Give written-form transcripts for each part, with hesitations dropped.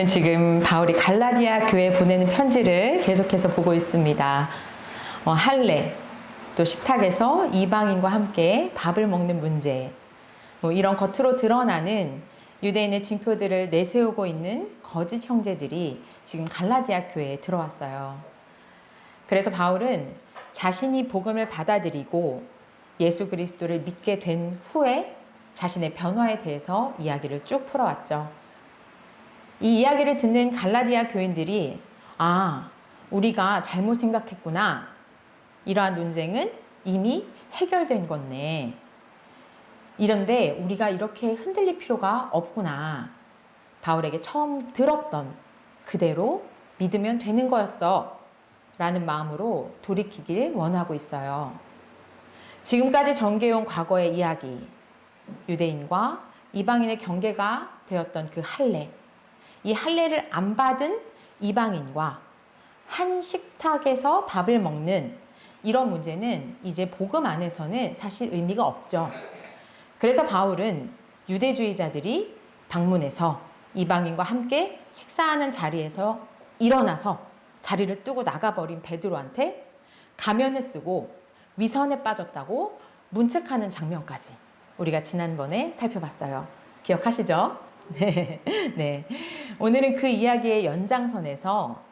우리는 지금 바울이 갈라디아 교회에 보내는 편지를 계속해서 보고 있습니다. 할례, 또 식탁에서 이방인과 함께 밥을 먹는 문제, 이런 겉으로 드러나는 유대인의 징표들을 내세우고 있는 거짓 형제들이 지금 갈라디아 교회에 들어왔어요. 그래서 바울은 자신이 복음을 받아들이고 예수 그리스도를 믿게 된 후에 자신의 변화에 대해서 이야기를 쭉 풀어왔죠. 이 이야기를 듣는 갈라디아 교인들이 우리가 잘못 생각했구나. 이러한 논쟁은 이미 해결된 건네. 이런데 우리가 이렇게 흔들릴 필요가 없구나. 바울에게 처음 들었던 그대로 믿으면 되는 거였어. 라는 마음으로 돌이키길 원하고 있어요. 지금까지 전개해온 과거의 이야기, 유대인과 이방인의 경계가 되었던 그 할례, 이 할례를 안 받은 이방인과 한 식탁에서 밥을 먹는 이런 문제는 이제 복음 안에서는 사실 의미가 없죠. 그래서 바울은 유대주의자들이 방문해서 이방인과 함께 식사하는 자리에서 일어나서 자리를 뜨고 나가버린 베드로한테 가면을 쓰고 위선에 빠졌다고 문책하는 장면까지 우리가 지난번에 살펴봤어요. 기억하시죠? 네. 오늘은 그 이야기의 연장선에서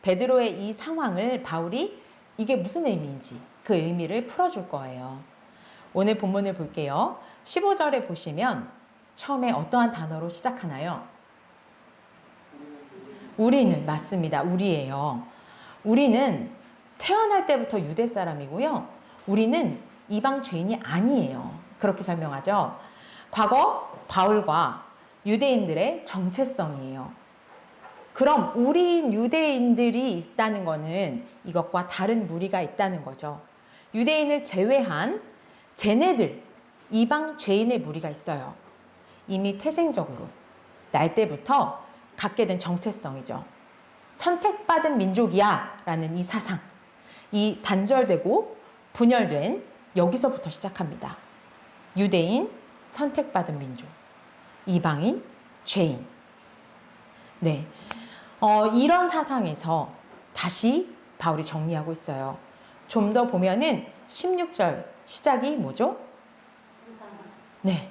베드로의 이 상황을 바울이 이게 무슨 의미인지 그 의미를 풀어줄 거예요. 오늘 본문을 볼게요. 15절에 보시면 처음에 어떠한 단어로 시작하나요? 우리는, 맞습니다. 우리예요. 우리는 태어날 때부터 유대 사람이고요. 우리는 이방 죄인이 아니에요. 그렇게 설명하죠. 과거 바울과 유대인들의 정체성이에요. 그럼 우리 유대인들이 있다는 것은 이것과 다른 무리가 있다는 거죠. 유대인을 제외한 쟤네들, 이방 죄인의 무리가 있어요. 이미 태생적으로 날 때부터 갖게 된 정체성이죠. 선택받은 민족이야 라는 이 사상, 이 단절되고 분열된 여기서부터 시작합니다. 유대인, 선택받은 민족, 이방인, 죄인. 네, 이런 사상에서 다시 바울이 정리하고 있어요. 좀 더 보면은 16절 시작이 뭐죠? 네,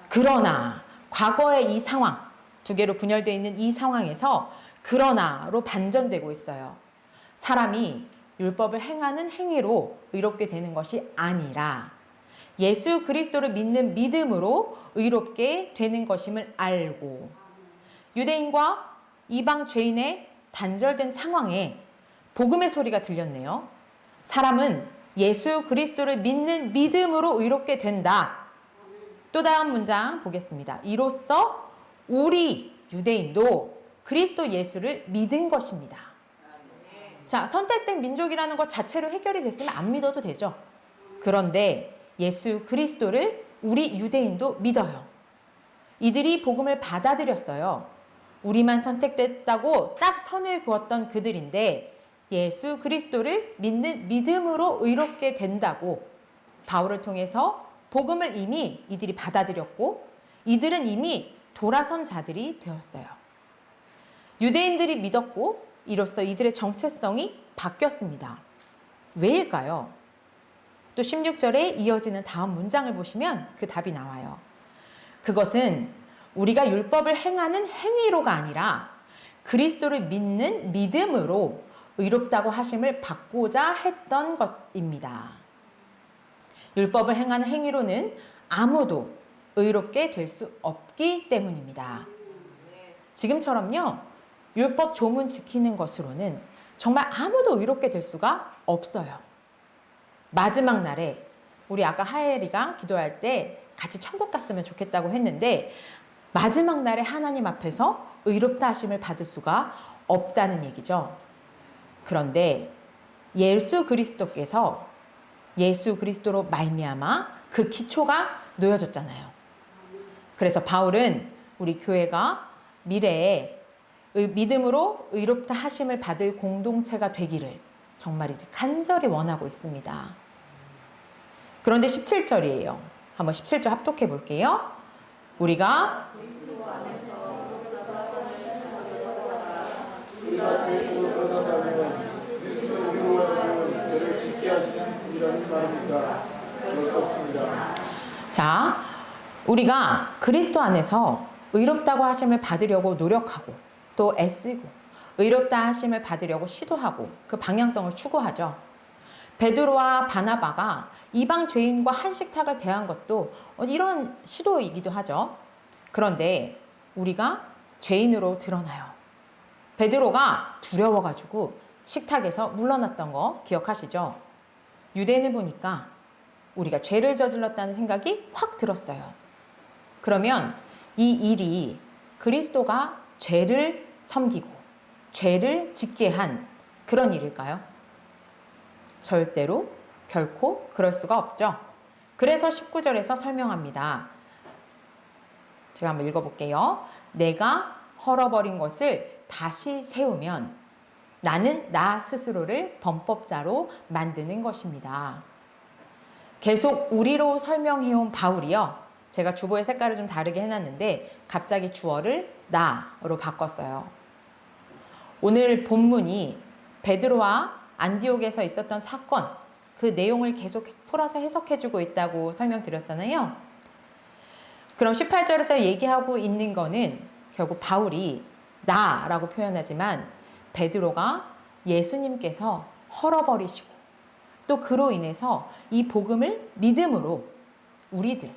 그러나 과거의 이 상황, 두 개로 분열되어 있는 이 상황에서 그러나로 반전되고 있어요. 사람이 율법을 행하는 행위로 의롭게 되는 것이 아니라 예수 그리스도를 믿는 믿음으로 의롭게 되는 것임을 알고, 유대인과 이방 죄인의 단절된 상황에 복음의 소리가 들렸네요. 사람은 예수 그리스도를 믿는 믿음으로 의롭게 된다. 또 다음 문장 보겠습니다. 이로써 우리 유대인도 그리스도 예수를 믿은 것입니다. 자, 선택된 민족이라는 것 자체로 해결이 됐으면 안 믿어도 되죠. 그런데 예수 그리스도를 우리 유대인도 믿어요. 이들이 복음을 받아들였어요. 우리만 선택됐다고 딱 선을 그었던 그들인데 예수 그리스도를 믿는 믿음으로 의롭게 된다고 바울을 통해서 복음을 이미 이들이 받아들였고 이들은 이미 돌아선 자들이 되었어요. 유대인들이 믿었고 이로써 이들의 정체성이 바뀌었습니다. 왜일까요? 또 16절에 이어지는 다음 문장을 보시면 그 답이 나와요. 그것은 우리가 율법을 행하는 행위로가 아니라 그리스도를 믿는 믿음으로 의롭다고 하심을 받고자 했던 것입니다. 율법을 행하는 행위로는 아무도 의롭게 될 수 없기 때문입니다. 지금처럼요, 율법 조문 지키는 것으로는 정말 아무도 의롭게 될 수가 없어요. 마지막 날에 우리 아까 하엘이가 기도할 때 같이 천국 갔으면 좋겠다고 했는데 마지막 날에 하나님 앞에서 의롭다 하심을 받을 수가 없다는 얘기죠. 그런데 예수 그리스도께서 예수 그리스도로 말미암아 그 기초가 놓여졌잖아요. 그래서 바울은 우리 교회가 미래에 믿음으로 의롭다 하심을 받을 공동체가 되기를 정말 이제 간절히 원하고 있습니다. 그런데 17절이에요. 한번 17절 합독해 볼게요. 우리가 우리가 그리스도 안에서 의롭다고 하심을 받으려고 노력하고 또 애쓰고 의롭다 하심을 받으려고 시도하고 그 방향성을 추구하죠. 베드로와 바나바가 이방 죄인과 한식탁을 대한 것도 이런 시도이기도 하죠. 그런데 우리가 죄인으로 드러나요. 베드로가 두려워가지고 식탁에서 물러났던 거 기억하시죠? 유대인을 보니까 우리가 죄를 저질렀다는 생각이 확 들었어요. 그러면 이 일이 그리스도가 죄를 섬기고 죄를 짓게 한 그런 일일까요? 절대로 결코 그럴 수가 없죠. 그래서 19절에서 설명합니다. 제가 한번 읽어볼게요. 내가 헐어버린 것을 다시 세우면 나는 나 스스로를 범법자로 만드는 것입니다. 계속 우리로 설명해온 바울이요. 제가 주보의 색깔을 좀 다르게 해놨는데 갑자기 주어를 나로 바꿨어요. 오늘 본문이 베드로와 안디옥에서 있었던 사건, 그 내용을 계속 풀어서 해석해주고 있다고 설명드렸잖아요. 그럼 18절에서 얘기하고 있는 거는 결국 바울이 나라고 표현하지만 베드로가 예수님께서 헐어버리시고 또 그로 인해서 이 복음을 믿음으로 우리들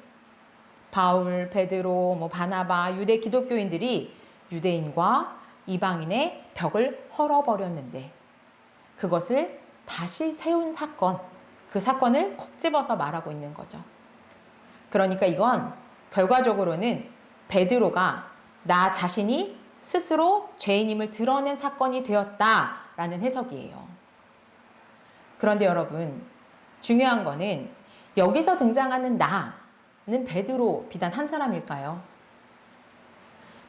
바울, 베드로, 바나바, 유대 기독교인들이 유대인과 이방인의 벽을 헐어버렸는데 그것을 다시 세운 사건, 그 사건을 콕 집어서 말하고 있는 거죠. 그러니까 이건 결과적으로는 베드로가 나 자신이 스스로 죄인임을 드러낸 사건이 되었다라는 해석이에요. 그런데 여러분, 중요한 거는 여기서 등장하는 나는 베드로 비단 한 사람일까요?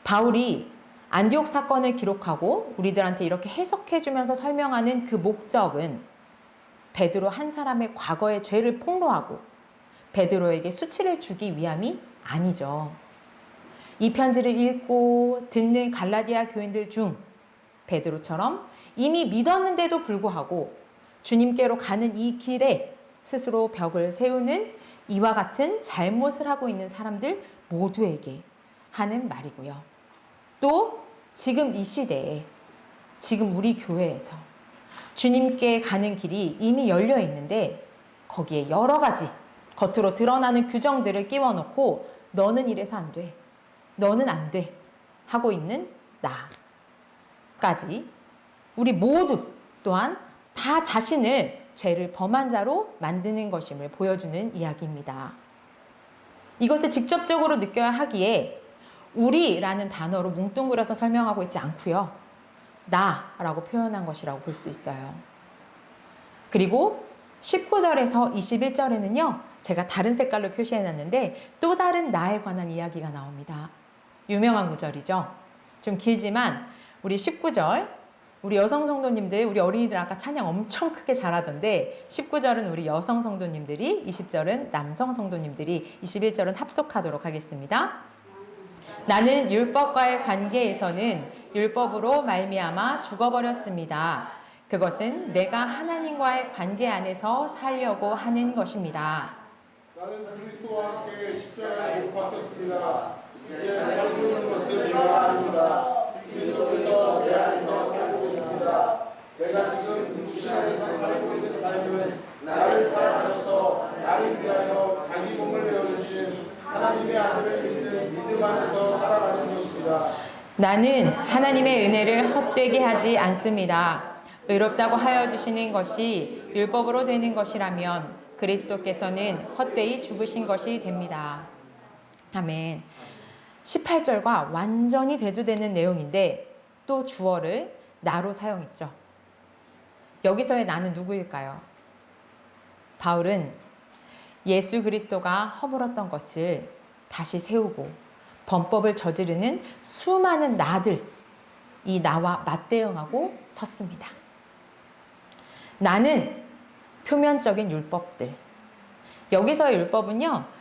바울이 안디옥 사건을 기록하고 우리들한테 이렇게 해석해주면서 설명하는 그 목적은 베드로 한 사람의 과거의 죄를 폭로하고 베드로에게 수치를 주기 위함이 아니죠. 이 편지를 읽고 듣는 갈라디아 교인들 중 베드로처럼 이미 믿었는데도 불구하고 주님께로 가는 이 길에 스스로 벽을 세우는 이와 같은 잘못을 하고 있는 사람들 모두에게 하는 말이고요. 또 지금 이 시대에 지금 우리 교회에서 주님께 가는 길이 이미 열려 있는데 거기에 여러 가지 겉으로 드러나는 규정들을 끼워놓고 너는 이래서 안 돼, 너는 안 돼 하고 있는 나까지 우리 모두 또한 다 자신을 죄를 범한 자로 만드는 것임을 보여주는 이야기입니다. 이것을 직접적으로 느껴야 하기에 우리라는 단어로 뭉뚱그려서 설명하고 있지 않고요. 나라고 표현한 것이라고 볼 수 있어요. 그리고 19절에서 21절에는요. 제가 다른 색깔로 표시해놨는데 또 다른 나에 관한 이야기가 나옵니다. 유명한 구절이죠. 좀 길지만 우리 19절 우리 여성 성도님들, 우리 어린이들 아까 찬양 엄청 크게 잘하던데 19절은 우리 여성 성도님들이, 20절은 남성 성도님들이, 21절은 합독하도록 하겠습니다. 나는 율법과의 관계에서는 율법으로 말미암아 죽어버렸습니다. 그것은 내가 하나님과의 관계 안에서 살려고 하는 것입니다. 나는 그리스도와 함께 십자가에 못 박혔습니다. 이제 살고 것을 내가 압니다. 그리스도께서 내 안에서 살고 있습니다. 내가 지금 육신 안에서 살고 있는 삶은 나를 사랑하셔서 나를 위하여 자기 몸을 내어주신 하나님의 아들을 믿는 믿음 안에서 살아가는 것입니다. 나는 하나님의 은혜를 헛되게 하지 않습니다. 의롭다고 하여 주시는 것이 율법으로 되는 것이라면 그리스도께서는 헛되이 죽으신 것이 됩니다. 아멘. 18절과 완전히 대조되는 내용인데 또 주어를 나로 사용했죠. 여기서의 나는 누구일까요? 바울은 예수 그리스도가 허물었던 것을 다시 세우고 범법을 저지르는 수많은 나들, 이 나와 맞대응하고 섰습니다. 나는 표면적인 율법들. 여기서의 율법은요,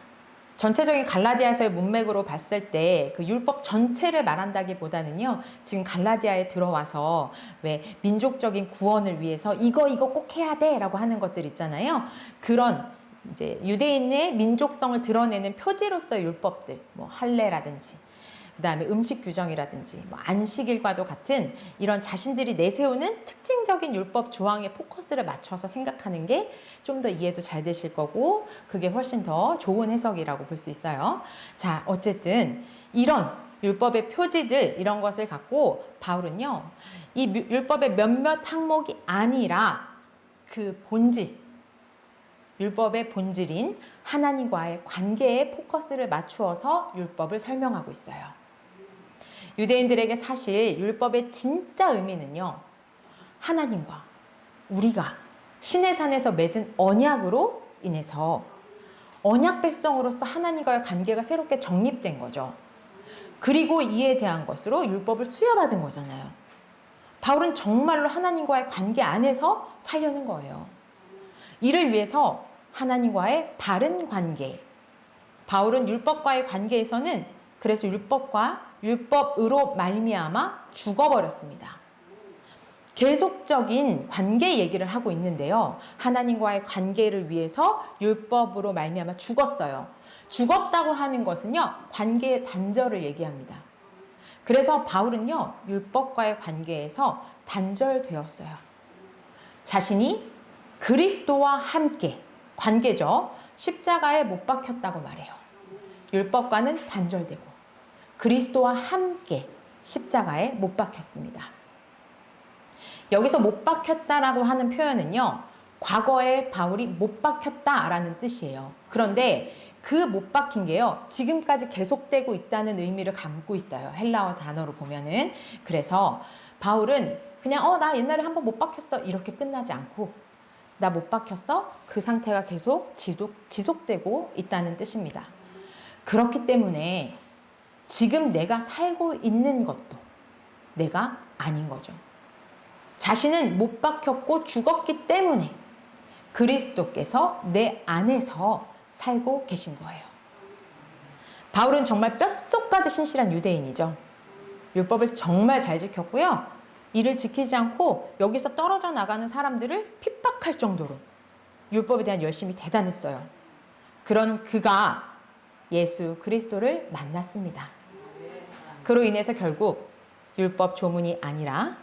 전체적인 갈라디아서의 문맥으로 봤을 때 그 율법 전체를 말한다기보다는요, 지금 갈라디아에 들어와서 왜 민족적인 구원을 위해서 이거 꼭 해야 돼 라고 하는 것들 있잖아요. 그런 이제 유대인의 민족성을 드러내는 표지로서의 율법들, 뭐 할례라든지, 그다음에 음식 규정이라든지, 뭐 안식일과도 같은 이런 자신들이 내세우는 특징적인 율법 조항에 포커스를 맞춰서 생각하는 게 좀 더 이해도 잘 되실 거고, 그게 훨씬 더 좋은 해석이라고 볼 수 있어요. 자, 어쨌든 이런 율법의 표지들, 이런 것을 갖고 바울은요, 이 율법의 몇몇 항목이 아니라 그 본질, 율법의 본질인 하나님과의 관계에 포커스를 맞추어서 율법을 설명하고 있어요. 유대인들에게 사실 율법의 진짜 의미는요, 하나님과 우리가 신의 산에서 맺은 언약으로 인해서 언약 백성으로서 하나님과의 관계가 새롭게 정립된 거죠. 그리고 이에 대한 것으로 율법을 수여받은 거잖아요. 바울은 정말로 하나님과의 관계 안에서 살려는 거예요. 이를 위해서 하나님과의 바른 관계, 바울은 율법과의 관계에서는 그래서 율법으로 말미암아 죽어버렸습니다. 계속적인 관계 얘기를 하고 있는데요. 하나님과의 관계를 위해서 율법으로 말미암아 죽었어요. 죽었다고 하는 것은요, 관계의 단절을 얘기합니다. 그래서 바울은요, 율법과의 관계에서 단절되었어요. 자신이 그리스도와 함께, 관계죠. 십자가에 못 박혔다고 말해요. 율법과는 단절되고 그리스도와 함께 십자가에 못 박혔습니다. 여기서 못 박혔다라고 하는 표현은요, 과거에 바울이 못 박혔다라는 뜻이에요. 그런데 그 못 박힌 게요, 지금까지 계속되고 있다는 의미를 담고 있어요. 헬라어 단어로 보면은. 그래서 바울은 그냥 나 옛날에 한번 못 박혔어 이렇게 끝나지 않고, 나 못 박혔어, 그 상태가 계속 지속되고 있다는 뜻입니다. 그렇기 때문에 지금 내가 살고 있는 것도 내가 아닌 거죠. 자신은 못 박혔고 죽었기 때문에 그리스도께서 내 안에서 살고 계신 거예요. 바울은 정말 뼛속까지 신실한 유대인이죠. 율법을 정말 잘 지켰고요. 이를 지키지 않고 여기서 떨어져 나가는 사람들을 핍박할 정도로 율법에 대한 열심이 대단했어요. 그런 그가 예수 그리스도를 만났습니다. 그로 인해서 결국 율법 조문이 아니라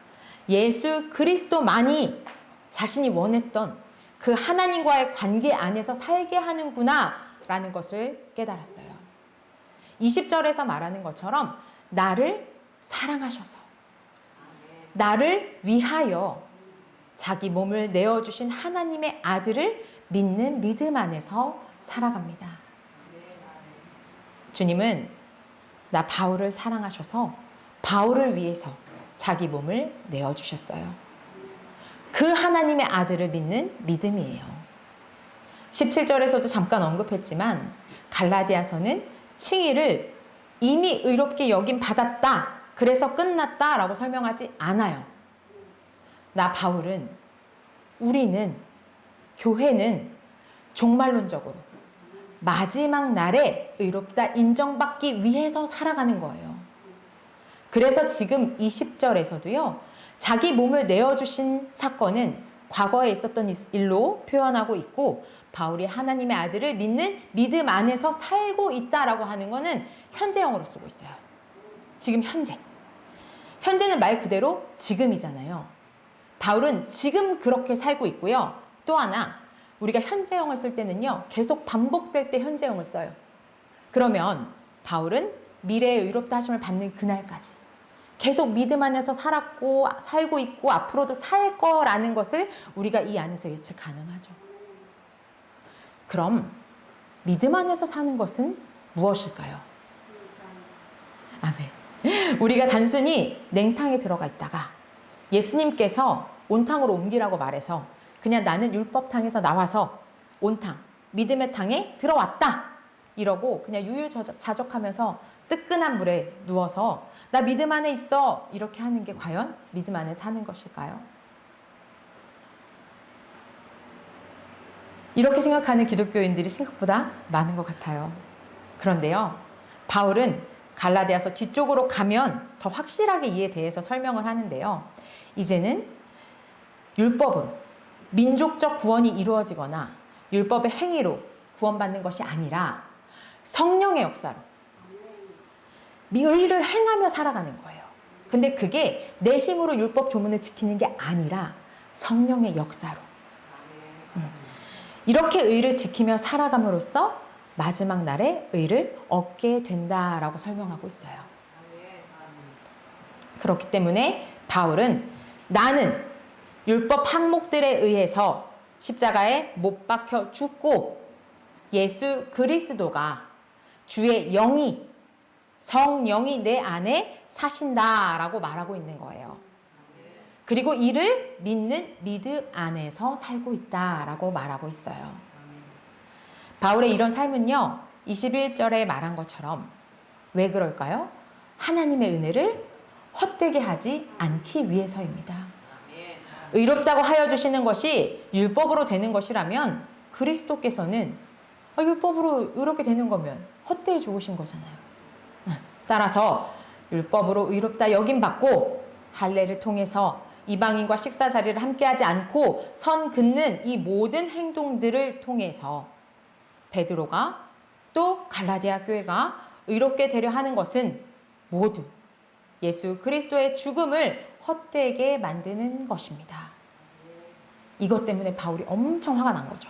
예수 그리스도만이 자신이 원했던 그 하나님과의 관계 안에서 살게 하는구나 라는 것을 깨달았어요. 20절에서 말하는 것처럼 나를 사랑하셔서 나를 위하여 자기 몸을 내어주신 하나님의 아들을 믿는 믿음 안에서 살아갑니다. 주님은 나 바울을 사랑하셔서 바울을 위해서 자기 몸을 내어주셨어요. 그 하나님의 아들을 믿는 믿음이에요. 17절에서도 잠깐 언급했지만 갈라디아서는 칭의를 이미 의롭게 여김 받았다, 그래서 끝났다 라고 설명하지 않아요. 나 바울은, 우리는, 교회는 종말론적으로 마지막 날에 의롭다 인정받기 위해서 살아가는 거예요. 그래서 지금 20절에서도요, 자기 몸을 내어주신 사건은 과거에 있었던 일로 표현하고 있고, 바울이 하나님의 아들을 믿는 믿음 안에서 살고 있다라고 하는 것은 현재형으로 쓰고 있어요. 지금 현재. 현재는 말 그대로 지금이잖아요. 바울은 지금 그렇게 살고 있고요. 또 하나, 우리가 현재형을 쓸 때는요, 계속 반복될 때 현재형을 써요. 그러면 바울은 미래의 의롭다 하심을 받는 그날까지 계속 믿음 안에서 살았고 살고 있고 앞으로도 살 거라는 것을 우리가 이 안에서 예측 가능하죠. 그럼 믿음 안에서 사는 것은 무엇일까요? 아멘. 우리가 단순히 냉탕에 들어가 있다가 예수님께서 온탕으로 옮기라고 말해서 그냥 나는 율법탕에서 나와서 온탕, 믿음의 탕에 들어왔다 이러고 그냥 유유자적하면서 뜨끈한 물에 누워서 나 믿음 안에 있어 이렇게 하는 게 과연 믿음 안에 사는 것일까요? 이렇게 생각하는 기독교인들이 생각보다 많은 것 같아요. 그런데요, 바울은 갈라디아서 뒤쪽으로 가면 더 확실하게 이에 대해서 설명을 하는데요. 이제는 율법으로 민족적 구원이 이루어지거나 율법의 행위로 구원받는 것이 아니라 성령의 역사로 의를 행하며 살아가는 거예요. 근데 그게 내 힘으로 율법 조문을 지키는 게 아니라 성령의 역사로. 이렇게 의를 지키며 살아감으로써 마지막 날에 의를 얻게 된다라고 설명하고 있어요. 그렇기 때문에 바울은 나는 율법 항목들에 의해서 십자가에 못 박혀 죽고 예수 그리스도가 주의 영이 성령이 내 안에 사신다라고 말하고 있는 거예요. 그리고 이를 믿는 믿음 안에서 살고 있다라고 말하고 있어요. 바울의 이런 삶은요, 21절에 말한 것처럼 왜 그럴까요? 하나님의 은혜를 헛되게 하지 않기 위해서입니다. 의롭다고 하여 주시는 것이 율법으로 되는 것이라면 그리스도께서는 율법으로 의롭게 되는 거면 헛되이 죽으신 거잖아요. 따라서 율법으로 의롭다 여김받고 할례를 통해서 이방인과 식사 자리를 함께하지 않고 선 긋는 이 모든 행동들을 통해서 베드로가 또 갈라디아 교회가 의롭게 되려 하는 것은 모두 예수 그리스도의 죽음을 헛되게 만드는 것입니다. 이것 때문에 바울이 엄청 화가 난 거죠.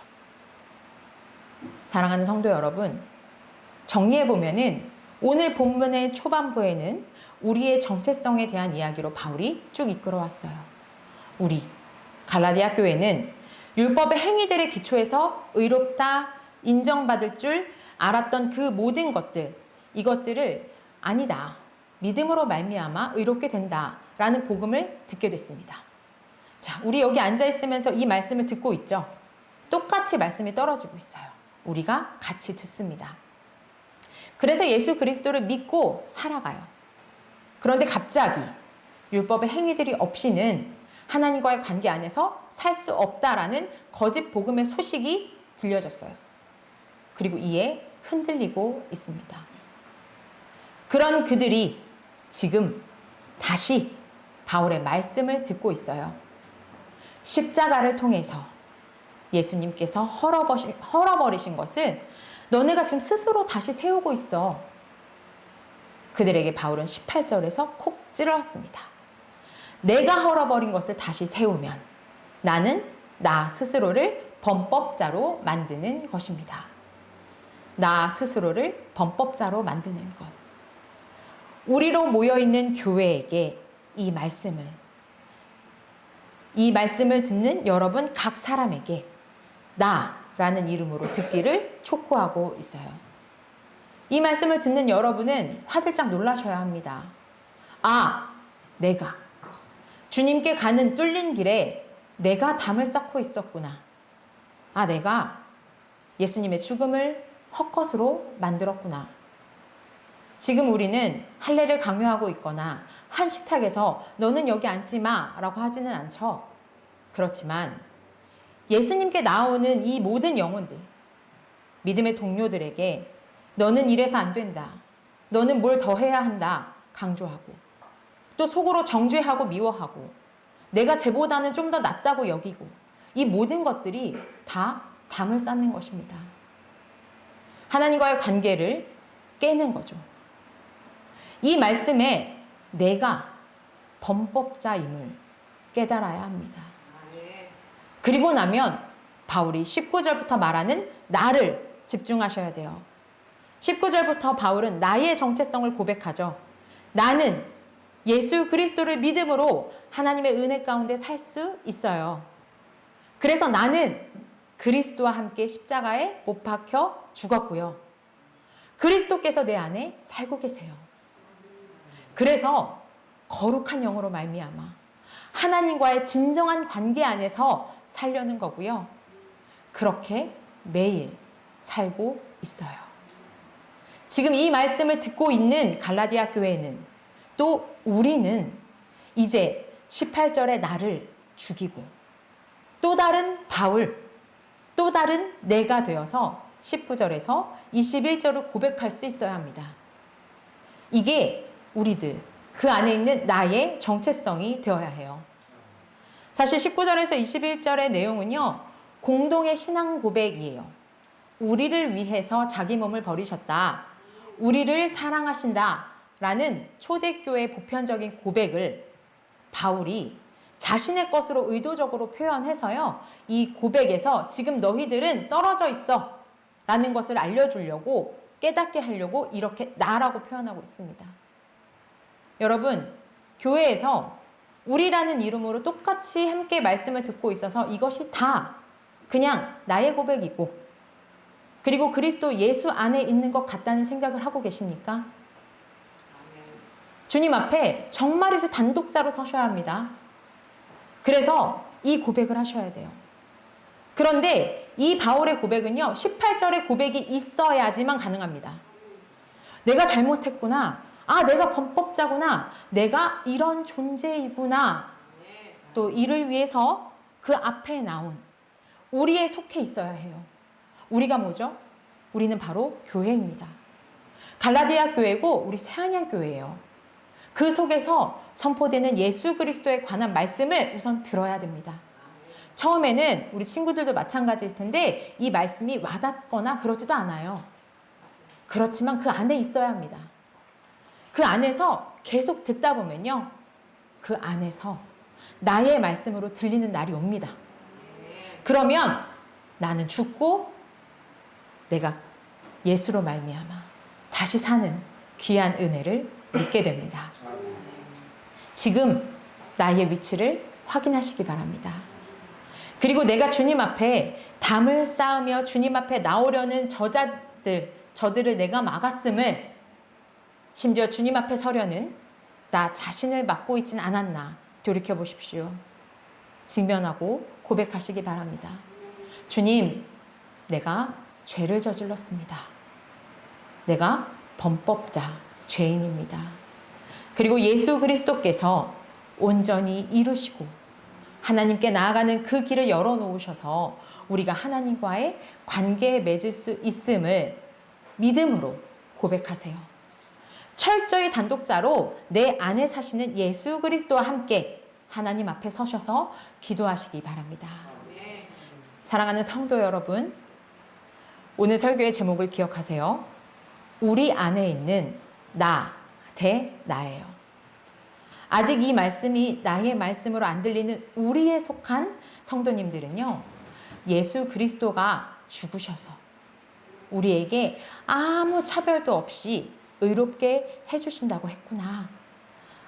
사랑하는 성도 여러분, 정리해보면은 오늘 본문의 초반부에는 우리의 정체성에 대한 이야기로 바울이 쭉 이끌어왔어요. 우리 갈라디아 교회는 율법의 행위들의 기초에서 의롭다 인정받을 줄 알았던 그 모든 것들, 이것들을 아니다, 믿음으로 말미암아 의롭게 된다라는 복음을 듣게 됐습니다. 자, 우리 여기 앉아 있으면서 이 말씀을 듣고 있죠. 똑같이 말씀이 떨어지고 있어요. 우리가 같이 듣습니다. 그래서 예수 그리스도를 믿고 살아가요. 그런데 갑자기 율법의 행위들이 없이는 하나님과의 관계 안에서 살 수 없다라는 거짓 복음의 소식이 들려졌어요. 그리고 이에 흔들리고 있습니다. 그런 그들이 지금 다시 바울의 말씀을 듣고 있어요. 십자가를 통해서 예수님께서 헐어버리신 것을 너네가 지금 스스로 다시 세우고 있어. 그들에게 바울은 18절에서 콕 찔렀습니다. 내가 헐어버린 것을 다시 세우면 나는 나 스스로를 범법자로 만드는 것입니다. 나 스스로를 범법자로 만드는 것. 우리로 모여있는 교회에게 이 말씀을 듣는 여러분 각 사람에게 나라는 이름으로 듣기를 촉구하고 있어요. 이 말씀을 듣는 여러분은 화들짝 놀라셔야 합니다. 아, 내가 주님께 가는 뚫린 길에 내가 담을 쌓고 있었구나. 아, 내가 예수님의 죽음을 헛것으로 만들었구나. 지금 우리는 할례를 강요하고 있거나 한 식탁에서 너는 여기 앉지 마 라고 하지는 않죠. 그렇지만 예수님께 나오는 이 모든 영혼들, 믿음의 동료들에게 너는 이래서 안 된다, 너는 뭘 더 해야 한다 강조하고, 또 속으로 정죄하고 미워하고 내가 쟤보다는 좀 더 낫다고 여기고, 이 모든 것들이 다 담을 쌓는 것입니다. 하나님과의 관계를 깨는 거죠. 이 말씀에 내가 범법자임을 깨달아야 합니다. 그리고 나면 바울이 19절부터 말하는 나를 집중하셔야 돼요. 19절부터 바울은 나의 정체성을 고백하죠. 나는 예수 그리스도를 믿음으로 하나님의 은혜 가운데 살 수 있어요. 그래서 나는 그리스도와 함께 십자가에 못 박혀 죽었고요. 그리스도께서 내 안에 살고 계세요. 그래서 거룩한 영으로 말미암아 하나님과의 진정한 관계 안에서 살려는 거고요. 그렇게 매일 살고 있어요. 지금 이 말씀을 듣고 있는 갈라디아 교회는, 또 우리는 이제 18절에 나를 죽이고 또 다른 바울, 또 다른 내가 되어서 19절에서 21절을 고백할 수 있어야 합니다. 이게 우리들 그 안에 있는 나의 정체성이 되어야 해요. 사실 19절에서 21절의 내용은요, 공동의 신앙 고백이에요. 우리를 위해서 자기 몸을 버리셨다. 우리를 사랑하신다. 라는 초대교회의 보편적인 고백을 바울이 자신의 것으로 의도적으로 표현해서요. 이 고백에서 지금 너희들은 떨어져 있어. 라는 것을 알려주려고 깨닫게 하려고 이렇게 나라고 표현하고 있습니다. 여러분, 교회에서 우리라는 이름으로 똑같이 함께 말씀을 듣고 있어서 이것이 다 그냥 나의 고백이고 그리고 그리스도 예수 안에 있는 것 같다는 생각을 하고 계십니까? 주님 앞에 정말이지 단독자로 서셔야 합니다. 그래서 이 고백을 하셔야 돼요. 그런데 이 바울의 고백은요. 18절의 고백이 있어야지만 가능합니다. 내가 잘못했구나. 아, 내가 범법자구나. 내가 이런 존재이구나. 또 이를 위해서 그 앞에 나온 우리에 속해 있어야 해요. 우리가 뭐죠? 우리는 바로 교회입니다. 갈라디아 교회고 우리 새한양 교회예요. 그 속에서 선포되는 예수 그리스도에 관한 말씀을 우선 들어야 됩니다. 처음에는 우리 친구들도 마찬가지일 텐데 이 말씀이 와닿거나 그러지도 않아요. 그렇지만 그 안에 있어야 합니다. 그 안에서 계속 듣다 보면요. 그 안에서 나의 말씀으로 들리는 날이 옵니다. 그러면 나는 죽고 내가 예수로 말미암아 다시 사는 귀한 은혜를 믿게 됩니다. 지금 나의 위치를 확인하시기 바랍니다. 그리고 내가 주님 앞에 담을 쌓으며 주님 앞에 나오려는 저들을 내가 막았음을 심지어 주님 앞에 서려는 나 자신을 막고 있진 않았나 돌이켜 보십시오. 직면하고 고백하시기 바랍니다. 주님, 내가 죄를 저질렀습니다. 내가 범법자, 죄인입니다. 그리고 예수 그리스도께서 온전히 이루시고 하나님께 나아가는 그 길을 열어놓으셔서 우리가 하나님과의 관계에 맺을 수 있음을 믿음으로 고백하세요. 철저히 단독자로 내 안에 사시는 예수 그리스도와 함께 하나님 앞에 서셔서 기도하시기 바랍니다. 사랑하는 성도 여러분, 오늘 설교의 제목을 기억하세요. 우리 안에 있는 나 대 나예요. 아직 이 말씀이 나의 말씀으로 안 들리는 우리에 속한 성도님들은요. 예수 그리스도가 죽으셔서 우리에게 아무 차별도 없이 의롭게 해주신다고 했구나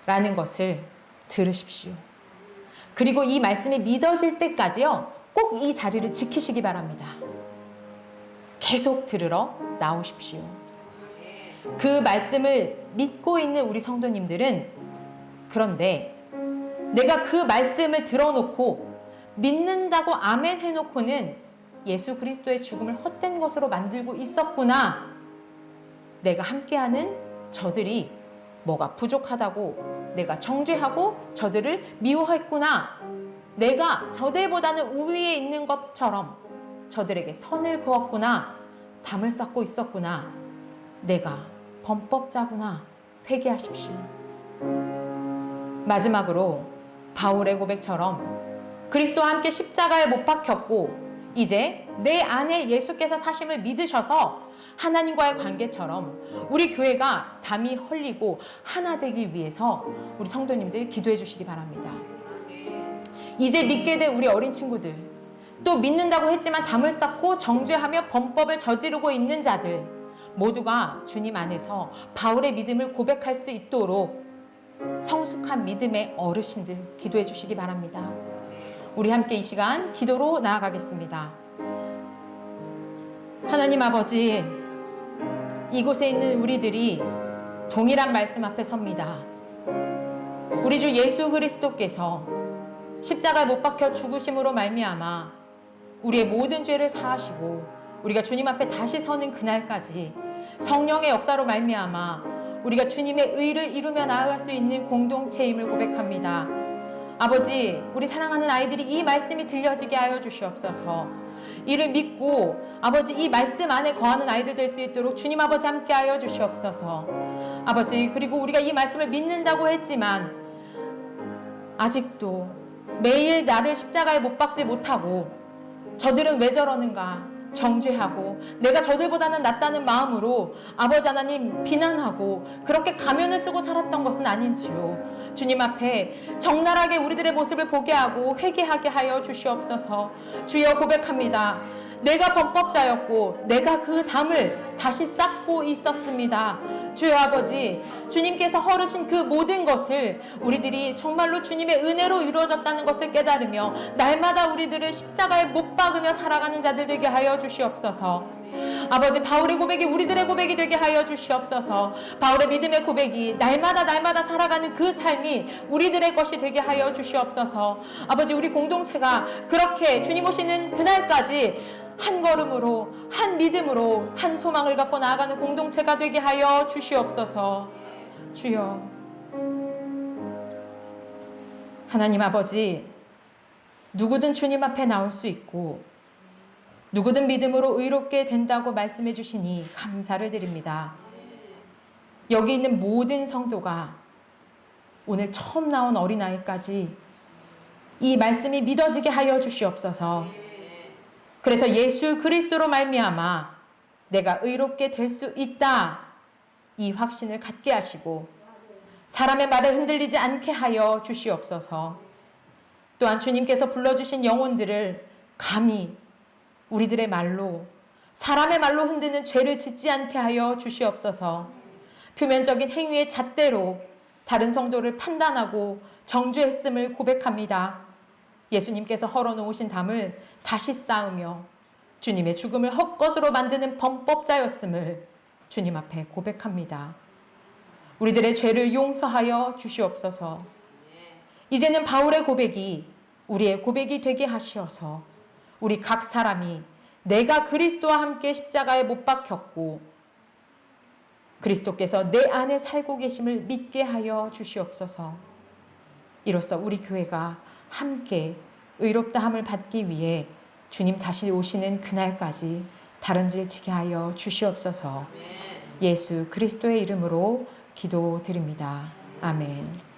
라는 것을 들으십시오. 그리고 이 말씀이 믿어질 때까지요. 꼭 이 자리를 지키시기 바랍니다. 계속 들으러 나오십시오. 그 말씀을 믿고 있는 우리 성도님들은 그런데 내가 그 말씀을 들어놓고 믿는다고 아멘 해놓고는 예수 그리스도의 죽음을 헛된 것으로 만들고 있었구나. 내가 함께하는 저들이 뭐가 부족하다고 내가 정죄하고 저들을 미워했구나. 내가 저들보다는 우위에 있는 것처럼 저들에게 선을 그었구나. 담을 쌓고 있었구나. 내가 범법자구나. 회개하십시오. 마지막으로 바울의 고백처럼 그리스도와 함께 십자가에 못 박혔고 이제 내 안에 예수께서 사심을 믿으셔서 하나님과의 관계처럼 우리 교회가 담이 헐리고 하나 되기 위해서 우리 성도님들 기도해 주시기 바랍니다. 이제 믿게 될 우리 어린 친구들, 또 믿는다고 했지만 담을 쌓고 정죄하며 범법을 저지르고 있는 자들 모두가 주님 안에서 바울의 믿음을 고백할 수 있도록 성숙한 믿음의 어르신들 기도해 주시기 바랍니다. 우리 함께 이 시간 기도로 나아가겠습니다. 하나님 아버지, 이곳에 있는 우리들이 동일한 말씀 앞에 섭니다. 우리 주 예수 그리스도께서 십자가에 못 박혀 죽으심으로 말미암아 우리의 모든 죄를 사하시고 우리가 주님 앞에 다시 서는 그날까지 성령의 역사로 말미암아 우리가 주님의 의를 이루며 나아갈 수 있는 공동체임을 고백합니다. 아버지, 우리 사랑하는 아이들이 이 말씀이 들려지게 하여 주시옵소서. 이를 믿고 아버지 이 말씀 안에 거하는 아이들 될 수 있도록 주님 아버지 함께 하여 주시옵소서. 아버지, 그리고 우리가 이 말씀을 믿는다고 했지만 아직도 매일 나를 십자가에 못 박지 못하고 저들은 왜 저러는가, 정죄하고 내가 저들보다는 낫다는 마음으로 아버지 하나님 비난하고 그렇게 가면을 쓰고 살았던 것은 아닌지요. 주님 앞에 적나라하게 우리들의 모습을 보게 하고 회개하게 하여 주시옵소서. 주여 고백합니다. 내가 범법자였고 내가 그 담을 다시 쌓고 있었습니다. 주여 아버지, 주님께서 허르신 그 모든 것을 우리들이 정말로 주님의 은혜로 이루어졌다는 것을 깨달으며 날마다 우리들을 십자가에 못 박으며 살아가는 자들 되게 하여 주시옵소서. 아버지, 바울의 고백이 우리들의 고백이 되게 하여 주시옵소서. 바울의 믿음의 고백이 날마다 살아가는 그 삶이 우리들의 것이 되게 하여 주시옵소서. 아버지, 우리 공동체가 그렇게 주님 오시는 그날까지 한 걸음으로, 한 믿음으로, 한 소망을 갖고 나아가는 공동체가 되게 하여 주시옵소서. 주여, 하나님 아버지, 누구든 주님 앞에 나올 수 있고 누구든 믿음으로 의롭게 된다고 말씀해 주시니 감사를 드립니다. 여기 있는 모든 성도가 오늘 처음 나온 어린아이까지 이 말씀이 믿어지게 하여 주시옵소서. 그래서 예수 그리스도로 말미암아 내가 의롭게 될 수 있다, 이 확신을 갖게 하시고 사람의 말에 흔들리지 않게 하여 주시옵소서. 또한 주님께서 불러주신 영혼들을 감히 우리들의 말로, 사람의 말로 흔드는 죄를 짓지 않게 하여 주시옵소서. 표면적인 행위의 잣대로 다른 성도를 판단하고 정죄했음을 고백합니다. 예수님께서 헐어놓으신 담을 다시 쌓으며 주님의 죽음을 헛것으로 만드는 범법자였음을 주님 앞에 고백합니다. 우리들의 죄를 용서하여 주시옵소서. 이제는 바울의 고백이 우리의 고백이 되게 하시어서 우리 각 사람이 내가 그리스도와 함께 십자가에 못 박혔고 그리스도께서 내 안에 살고 계심을 믿게 하여 주시옵소서. 이로써 우리 교회가 함께 의롭다함을 받기 위해 주님 다시 오시는 그날까지 다름질치게 하여 주시옵소서. 예수 그리스도의 이름으로 기도드립니다. 아멘.